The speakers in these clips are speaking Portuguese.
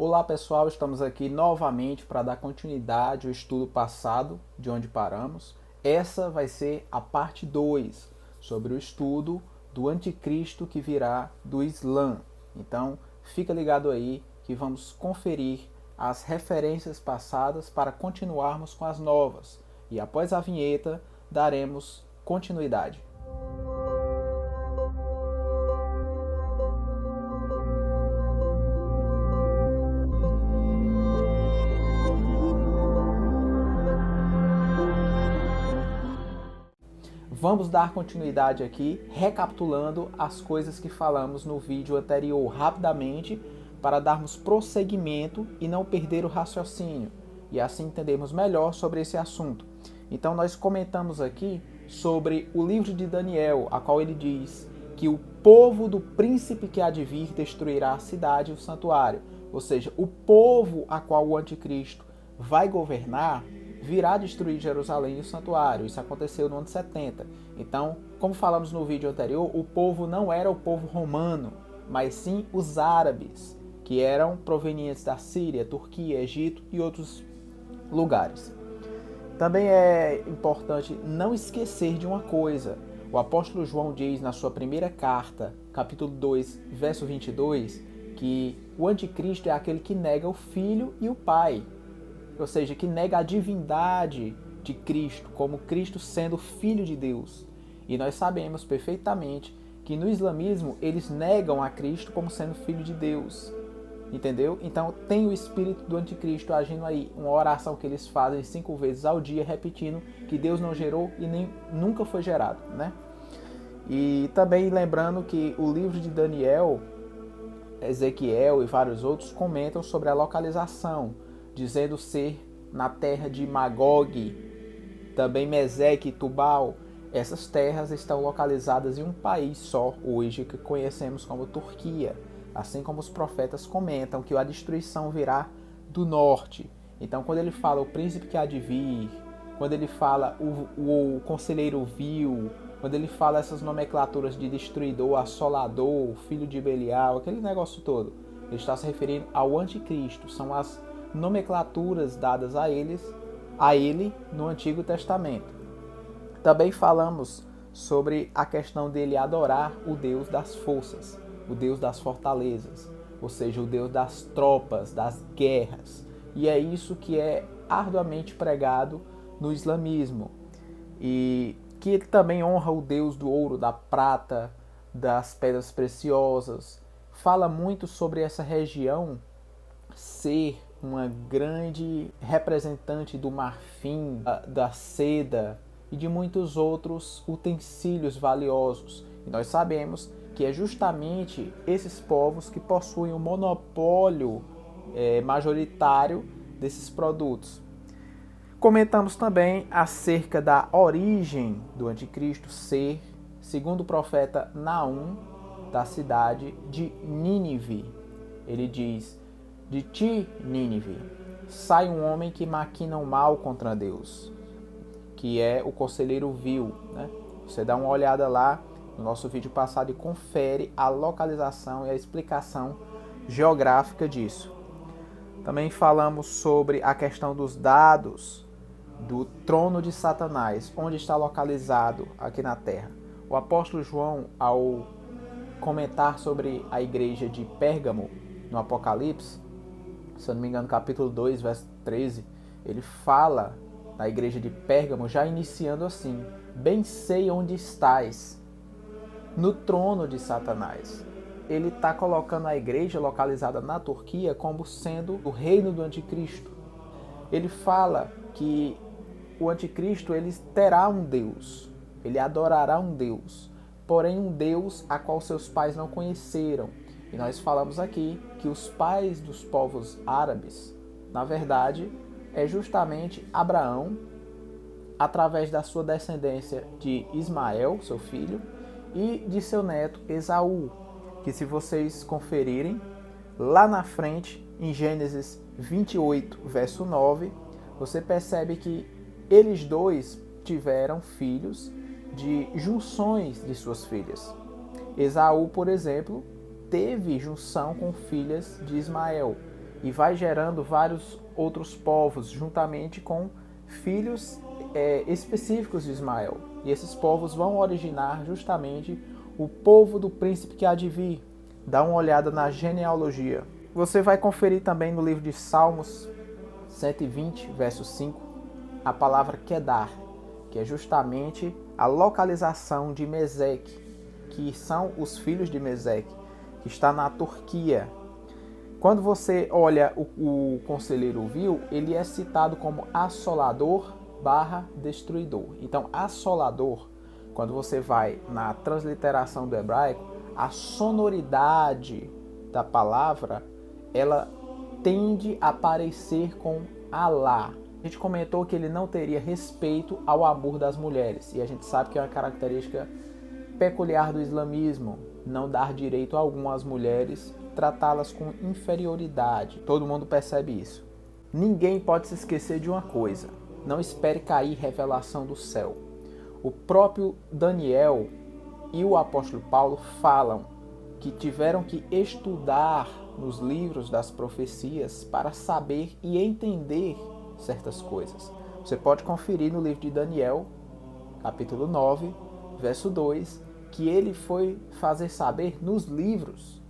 Olá pessoal, estamos aqui novamente para dar continuidade ao estudo passado, de onde paramos. Essa vai ser a parte 2, sobre o estudo do anticristo que virá do Islã. Então, fica ligado aí que vamos conferir as referências passadas para continuarmos com as novas. E após a vinheta, daremos continuidade. Vamos dar continuidade aqui, recapitulando as coisas que falamos no vídeo anterior rapidamente, para darmos prosseguimento e não perder o raciocínio, e assim entendermos melhor sobre esse assunto. Então nós comentamos aqui sobre o livro de Daniel, a qual ele diz que o povo do príncipe que há de vir destruirá a cidade e o santuário, ou seja, o povo a qual o anticristo vai governar virá destruir Jerusalém e o santuário. Isso aconteceu no ano 70. Então, como falamos no vídeo anterior, o povo não era o povo romano, mas sim os árabes, que eram provenientes da Síria, Turquia, Egito e outros lugares. Também é importante não esquecer de uma coisa. O apóstolo João diz na sua primeira carta, capítulo 2, verso 22, que o anticristo é aquele que nega o Filho e o Pai. Ou seja, que nega a divindade de Cristo, como Cristo sendo Filho de Deus. E nós sabemos perfeitamente que no islamismo eles negam a Cristo como sendo Filho de Deus. Entendeu? Então tem o espírito do anticristo agindo aí. Uma oração que eles fazem 5 vezes ao dia, repetindo que Deus não gerou e nem nunca foi gerado, né? E também lembrando que o livro de Daniel, Ezequiel e vários outros comentam sobre a localização, dizendo ser na terra de Magog, também Meseque e Tubal. Essas terras estão localizadas em um país só hoje, que conhecemos como Turquia. Assim como os profetas comentam que a destruição virá do norte. Então, quando ele fala o príncipe que há de vir, quando ele fala o conselheiro vil, quando ele fala essas nomenclaturas de destruidor, assolador, filho de Belial, aquele negócio todo, ele está se referindo ao anticristo. São as nomenclaturas dadas a ele no Antigo Testamento. Também falamos sobre a questão dele adorar o Deus das forças, o Deus das fortalezas, ou seja, o Deus das tropas, das guerras. E é isso que é arduamente pregado no islamismo. E que ele também honra o Deus do ouro, da prata, das pedras preciosas. Fala muito sobre essa região ser uma grande representante do marfim, da seda e de muitos outros utensílios valiosos. E nós sabemos que é justamente esses povos que possuem o monopólio majoritário desses produtos. Comentamos também acerca da origem do anticristo ser, segundo o profeta Naum, da cidade de Nínive. Ele diz: de ti, Nínive, sai um homem que maquina o mal contra Deus, que é o conselheiro vil, né? Você dá uma olhada lá no nosso vídeo passado e confere a localização e a explicação geográfica disso. Também falamos sobre a questão dos dados do trono de Satanás, onde está localizado aqui na Terra. O apóstolo João, ao comentar sobre a igreja de Pérgamo, no Apocalipse, se eu não me engano, capítulo 2, verso 13, ele fala da igreja de Pérgamo, já iniciando assim: bem sei onde estás, no trono de Satanás. Ele está colocando a igreja localizada na Turquia como sendo o reino do anticristo. Ele fala que o anticristo ele terá um Deus, ele adorará um Deus, porém um Deus a qual seus pais não conheceram. E nós falamos aqui que os pais dos povos árabes, na verdade, é justamente Abraão, através da sua descendência de Ismael, seu filho, e de seu neto Esaú, que se vocês conferirem, lá na frente, em Gênesis 28, verso 9, você percebe que eles dois tiveram filhos de junções de suas filhas. Esaú, por exemplo, teve junção com filhas de Ismael. e vai gerando vários outros povos, juntamente com filhos específicos de Ismael. E esses povos vão originar justamente o povo do príncipe que há de vir. Dá uma olhada na genealogia. Você vai conferir também no livro de Salmos 120, verso 5, a palavra Quedar, que é justamente a localização de Meseque, que são os filhos de Meseque, que está na Turquia. Quando você olha o conselheiro vil, ele é citado como assolador / destruidor. Então, assolador, quando você vai na transliteração do hebraico, a sonoridade da palavra, ela tende a parecer com Alá. A gente comentou que ele não teria respeito ao amor das mulheres, e a gente sabe que é uma característica peculiar do islamismo, não dar direito algum às mulheres, tratá-las com inferioridade. Todo mundo percebe isso. Ninguém pode se esquecer de uma coisa: não espere cair revelação do céu. O próprio Daniel e o apóstolo Paulo falam que tiveram que estudar nos livros das profecias para saber e entender certas coisas. Você pode conferir no livro de Daniel, capítulo 9, verso 2, que ele foi fazer saber nos livros.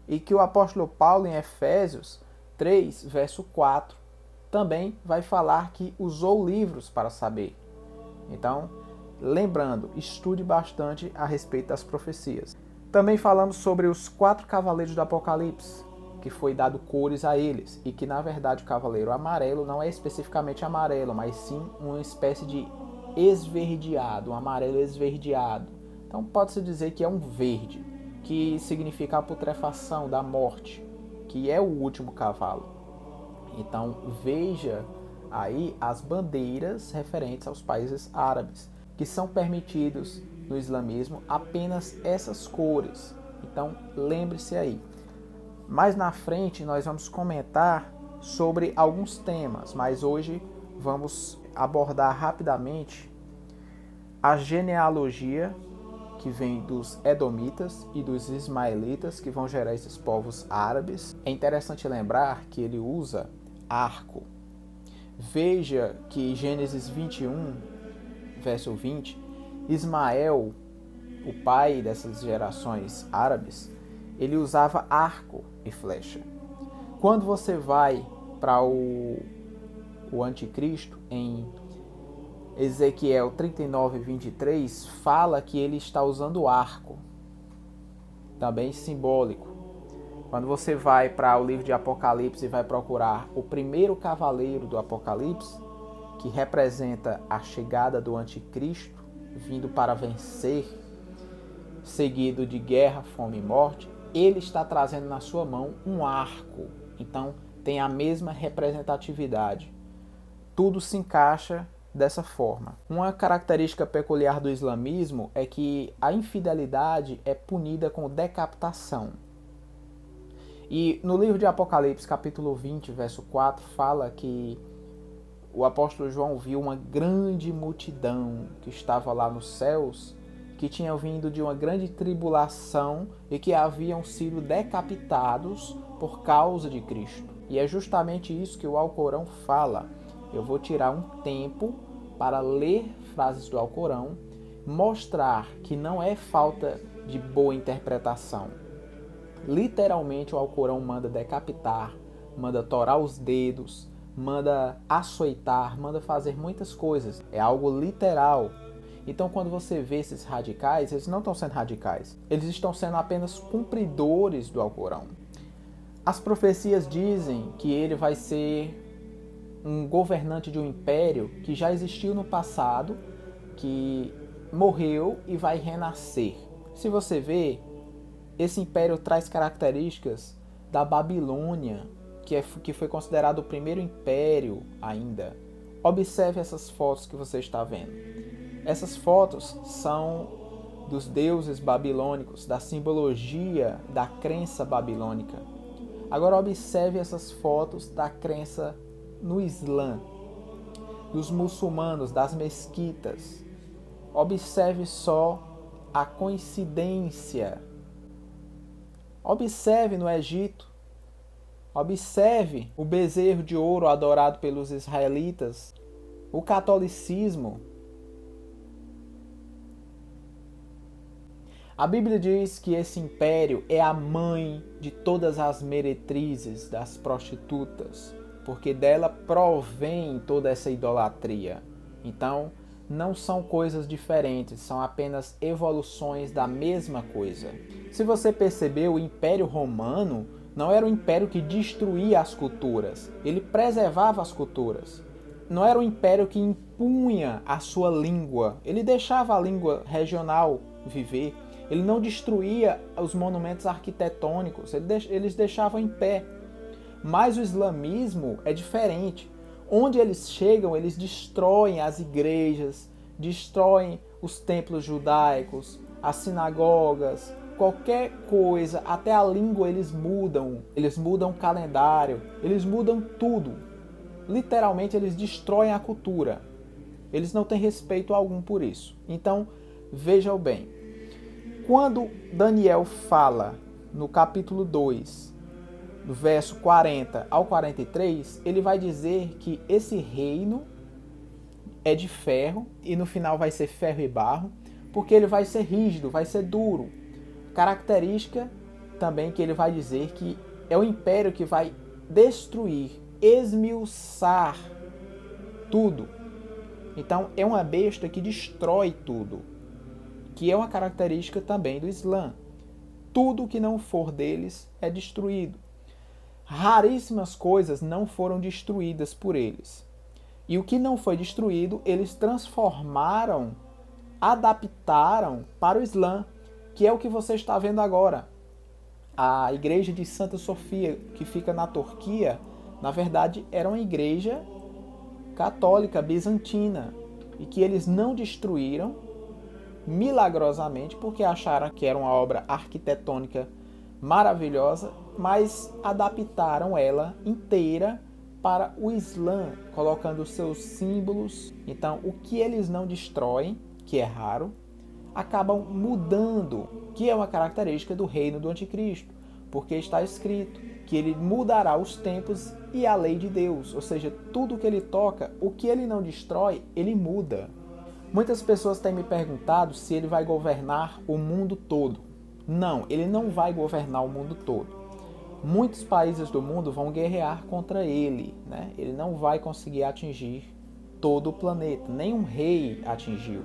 E que o apóstolo Paulo, em Efésios 3, verso 4, também vai falar que usou livros para saber. Então, lembrando, estude bastante a respeito das profecias. Também falamos sobre os 4 cavaleiros do Apocalipse, que foi dado cores a eles, e que na verdade o cavaleiro amarelo não é especificamente amarelo, mas sim uma espécie de esverdeado, um amarelo esverdeado. Então pode-se dizer que é um verde, que significa a putrefação da morte, que é o último cavalo. Então veja aí as bandeiras referentes aos países árabes, que são permitidos no islamismo apenas essas cores. Então lembre-se aí. Mais na frente nós vamos comentar sobre alguns temas, mas hoje vamos abordar rapidamente a genealogia que vem dos edomitas e dos ismaelitas, que vão gerar esses povos árabes. É interessante lembrar que ele usa arco. Veja que Gênesis 21, verso 20, Ismael, o pai dessas gerações árabes, ele usava arco e flecha. Quando você vai para o anticristo, em Ezequiel 39, 23, fala que ele está usando arco, também simbólico. Quando você vai para o livro de Apocalipse e vai procurar o primeiro cavaleiro do Apocalipse, que representa a chegada do anticristo, vindo para vencer, seguido de guerra, fome e morte, ele está trazendo na sua mão um arco. Então tem a mesma representatividade. Tudo se encaixa dessa forma. Uma característica peculiar do islamismo é que a infidelidade é punida com decapitação. E no livro de Apocalipse, capítulo 20, verso 4, fala que o apóstolo João viu uma grande multidão que estava lá nos céus, que tinham vindo de uma grande tribulação e que haviam sido decapitados por causa de Cristo. E é justamente isso que o Alcorão fala. Eu vou tirar um tempo para ler frases do Alcorão, mostrar que não é falta de boa interpretação. Literalmente o Alcorão manda decapitar, manda torar os dedos, manda açoitar, manda fazer muitas coisas. É algo literal. Então quando você vê esses radicais, eles não estão sendo radicais. Eles estão sendo apenas cumpridores do Alcorão. As profecias dizem que ele vai ser um governante de um império que já existiu no passado, que morreu e vai renascer. Se você vê, esse império traz características da Babilônia, que foi considerado o primeiro império ainda. Observe essas fotos que você está vendo. Essas fotos são dos deuses babilônicos, da simbologia da crença babilônica. Agora observe essas fotos da crença no Islã, dos muçulmanos, das mesquitas. Observe só a coincidência. Observe no Egito Observe o bezerro de ouro adorado pelos israelitas, o catolicismo. A Bíblia diz que esse império é a mãe de todas as meretrizes, das prostitutas, porque dela provém toda essa idolatria. Então, não são coisas diferentes, são apenas evoluções da mesma coisa. Se você percebeu, o Império Romano não era um império que destruía as culturas, ele preservava as culturas. Não era um império que impunha a sua língua, ele deixava a língua regional viver. Ele não destruía os monumentos arquitetônicos, eles deixavam em pé. Mas o islamismo é diferente. Onde eles chegam, eles destroem as igrejas, destroem os templos judaicos, as sinagogas, qualquer coisa, até a língua eles mudam o calendário, eles mudam tudo. Literalmente eles destroem a cultura. Eles não têm respeito algum por isso. Então, vejam bem. Quando Daniel fala no capítulo 2, do verso 40 ao 43, ele vai dizer que esse reino é de ferro e no final vai ser ferro e barro, porque ele vai ser rígido, vai ser duro. Característica também que ele vai dizer que é o império que vai destruir, esmiuçar tudo. Então é uma besta que destrói tudo, que é uma característica também do Islã. Tudo que não for deles é destruído. Raríssimas coisas não foram destruídas por eles. E o que não foi destruído, eles transformaram, adaptaram para o Islã, que é o que você está vendo agora. A igreja de Santa Sofia, que fica na Turquia, na verdade era uma igreja católica bizantina e que eles não destruíram milagrosamente porque acharam que era uma obra arquitetônica maravilhosa, mas adaptaram ela inteira para o Islã, colocando seus símbolos. Então, o que eles não destroem, que é raro, acabam mudando, que é uma característica do reino do anticristo, porque está escrito que ele mudará os tempos e a lei de Deus, ou seja, tudo que ele toca, o que ele não destrói, ele muda. Muitas pessoas têm me perguntado se ele vai governar o mundo todo. Não, ele não vai governar o mundo todo. Muitos países do mundo vão guerrear contra ele, né? Ele não vai conseguir atingir todo o planeta. Nenhum rei atingiu.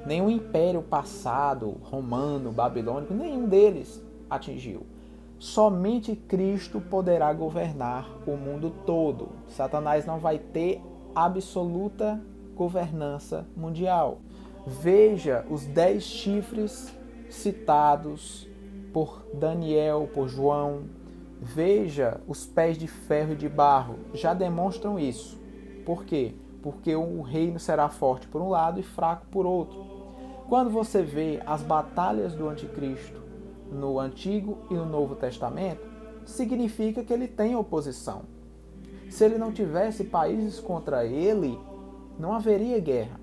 Nenhum império passado, romano, babilônico, nenhum deles atingiu. Somente Cristo poderá governar o mundo todo. Satanás não vai ter absoluta governança mundial. Veja os 10 chifres citados por Daniel, por João. Veja os pés de ferro e de barro. Já demonstram isso. Por quê? Porque o reino será forte por um lado e fraco por outro. Quando você vê as batalhas do anticristo no Antigo e no Novo Testamento, significa que ele tem oposição. Se ele não tivesse países contra ele, não haveria guerra.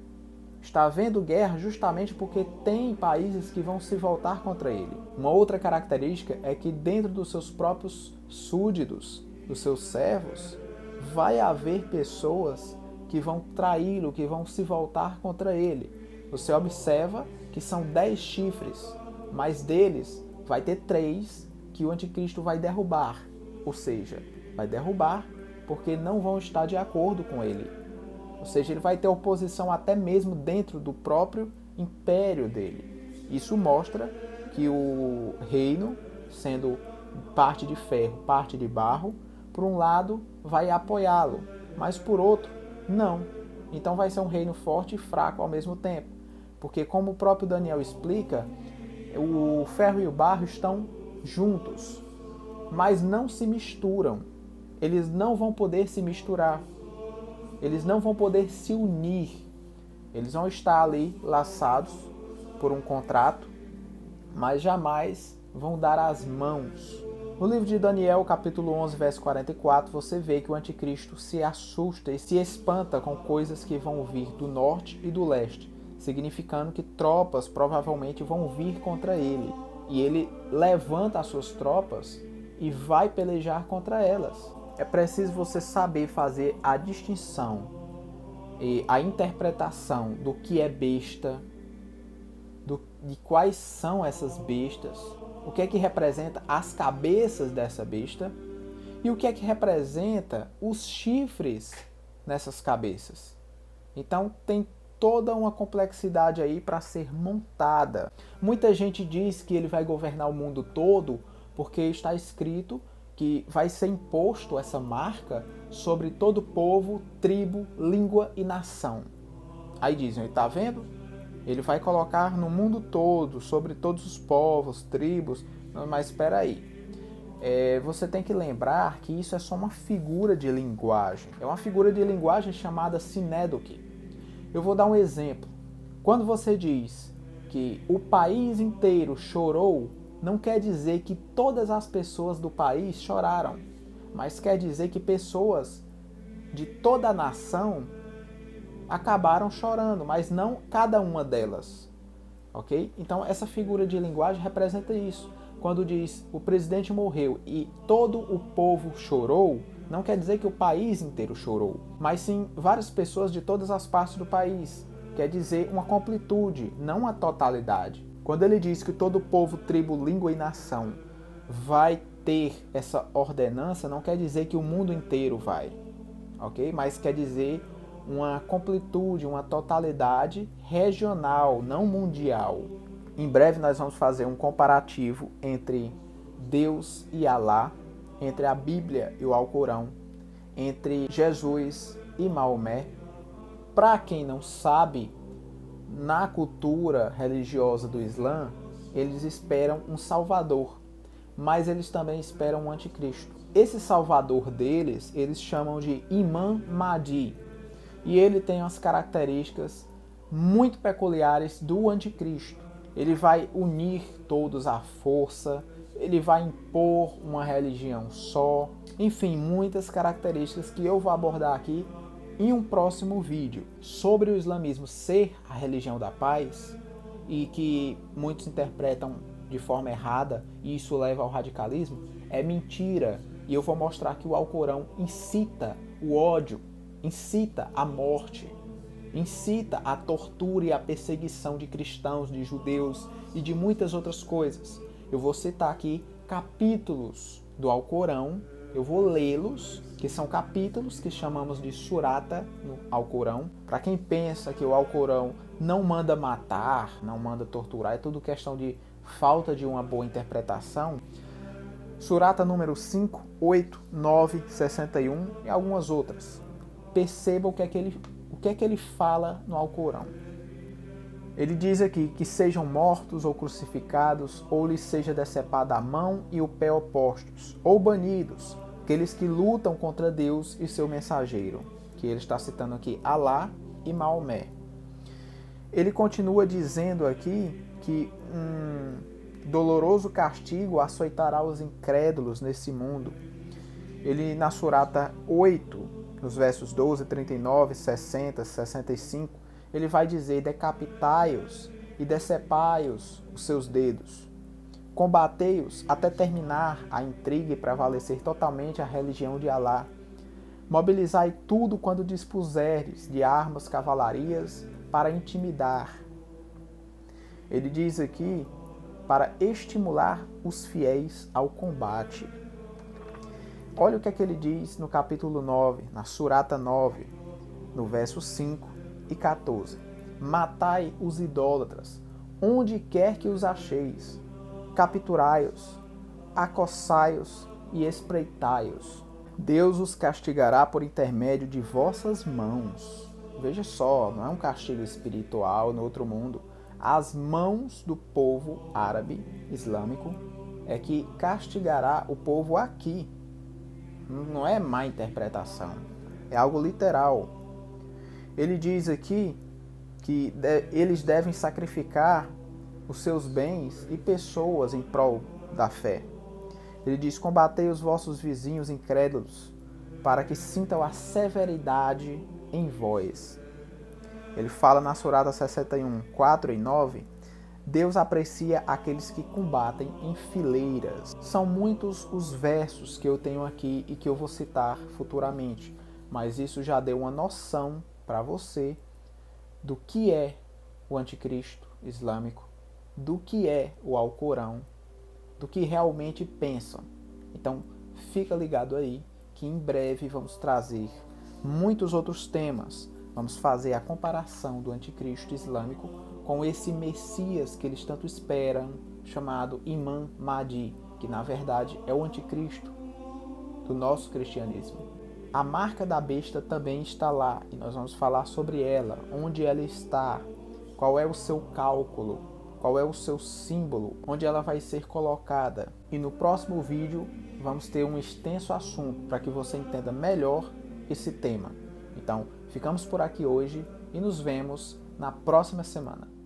Está havendo guerra justamente porque tem países que vão se voltar contra ele. Uma outra característica é que dentro dos seus próprios súditos, dos seus servos, vai haver pessoas que vão traí-lo, que vão se voltar contra ele. Você observa que são 10 chifres, mas deles vai ter 3 que o anticristo vai derrubar. Ou seja, vai derrubar porque não vão estar de acordo com ele. Ou seja, ele vai ter oposição até mesmo dentro do próprio império dele. Isso mostra que o reino, sendo parte de ferro, parte de barro, por um lado vai apoiá-lo, mas por outro, não. Então vai ser um reino forte e fraco ao mesmo tempo. Porque como o próprio Daniel explica, o ferro e o barro estão juntos, mas não se misturam. Eles não vão poder se misturar. Eles não vão poder se unir. Eles vão estar ali laçados por um contrato, mas jamais vão dar as mãos. No livro de Daniel, capítulo 11, verso 44, você vê que o anticristo se assusta e se espanta com coisas que vão vir do norte e do leste, significando que tropas provavelmente vão vir contra ele. E ele levanta as suas tropas e vai pelejar contra elas. É preciso você saber fazer a distinção e a interpretação do que é besta, de quais são essas bestas, o que é que representa as cabeças dessa besta e o que é que representa os chifres nessas cabeças. Então tem toda uma complexidade aí para ser montada. Muita gente diz que ele vai governar o mundo todo porque está escrito que vai ser imposto essa marca sobre todo povo, tribo, língua e nação. Aí dizem, está vendo? Ele vai colocar no mundo todo, sobre todos os povos, tribos, mas espera aí. Você tem que lembrar que isso é só uma figura de linguagem. É uma figura de linguagem chamada sinédoque. Eu vou dar um exemplo. Quando você diz que o país inteiro chorou, não quer dizer que todas as pessoas do país choraram, mas quer dizer que pessoas de toda a nação acabaram chorando, mas não cada uma delas. Ok? Então essa figura de linguagem representa isso. Quando diz o presidente morreu e todo o povo chorou, não quer dizer que o país inteiro chorou, mas sim várias pessoas de todas as partes do país. Quer dizer uma completude, não a totalidade. Quando ele diz que todo povo, tribo, língua e nação vai ter essa ordenança, não quer dizer que o mundo inteiro vai, ok? Mas quer dizer uma completude, uma totalidade regional, não mundial. Em breve nós vamos fazer um comparativo entre Deus e Alá, entre a Bíblia e o Alcorão, entre Jesus e Maomé. Para quem não sabe, na cultura religiosa do Islã, eles esperam um salvador, mas eles também esperam um anticristo. Esse salvador deles, eles chamam de Imam Mahdi, e ele tem umas características muito peculiares do anticristo. Ele vai unir todos à força, ele vai impor uma religião só, enfim, muitas características que eu vou abordar aqui em um próximo vídeo. Sobre o islamismo ser a religião da paz, e que muitos interpretam de forma errada, e isso leva ao radicalismo, é mentira. E eu vou mostrar que o Alcorão incita o ódio, incita a morte, incita a tortura e a perseguição de cristãos, de judeus e de muitas outras coisas. Eu vou citar aqui capítulos do Alcorão, eu vou lê-los, que são capítulos que chamamos de surata no Alcorão. Para quem pensa que o Alcorão não manda matar, não manda torturar, é tudo questão de falta de uma boa interpretação. Surata número 5, 8, 9, 61 e algumas outras. Perceba o que é que ele fala no Alcorão. Ele diz aqui que sejam mortos ou crucificados, ou lhes seja decepada a mão e o pé opostos, ou banidos, aqueles que lutam contra Deus e seu mensageiro, que ele está citando aqui Alá e Maomé. Ele continua dizendo aqui que doloroso castigo açoitará os incrédulos nesse mundo. Ele, na surata 8, nos versos 12, 39, 60, 65, ele vai dizer: decapitai-os e decepai-os os seus dedos. Combatei-os até terminar a intriga e prevalecer totalmente a religião de Alá. Mobilizai tudo quando dispuserdes de armas, cavalarias, para intimidar. Ele diz aqui para estimular os fiéis ao combate. Olha o que é que ele diz no capítulo 9, na surata 9, no verso 5 e 14. Matai os idólatras, onde quer que os acheis. Capturai-os, acossai-os e espreitai-os. Deus os castigará por intermédio de vossas mãos. Veja só, não é um castigo espiritual no outro mundo. As mãos do povo árabe islâmico é que castigará o povo aqui. Não é má interpretação, é algo literal. Ele diz aqui que eles devem sacrificar os seus bens e pessoas em prol da fé. Ele diz: combatei os vossos vizinhos incrédulos, para que sintam a severidade em vós. Ele fala na surata 61, 4 e 9, Deus aprecia aqueles que combatem em fileiras. São muitos os versos que eu tenho aqui e que eu vou citar futuramente, mas isso já deu uma noção para você do que é o anticristo islâmico, do que é o Alcorão, do que realmente pensam. Então, fica ligado aí que em breve vamos trazer muitos outros temas. Vamos fazer a comparação do anticristo islâmico com esse Messias que eles tanto esperam, chamado Imam Mahdi, que na verdade é o anticristo do nosso cristianismo. A marca da besta também está lá e nós vamos falar sobre ela, onde ela está, qual é o seu cálculo, qual é o seu símbolo, onde ela vai ser colocada. E no próximo vídeo vamos ter um extenso assunto para que você entenda melhor esse tema. Então, ficamos por aqui hoje e nos vemos na próxima semana.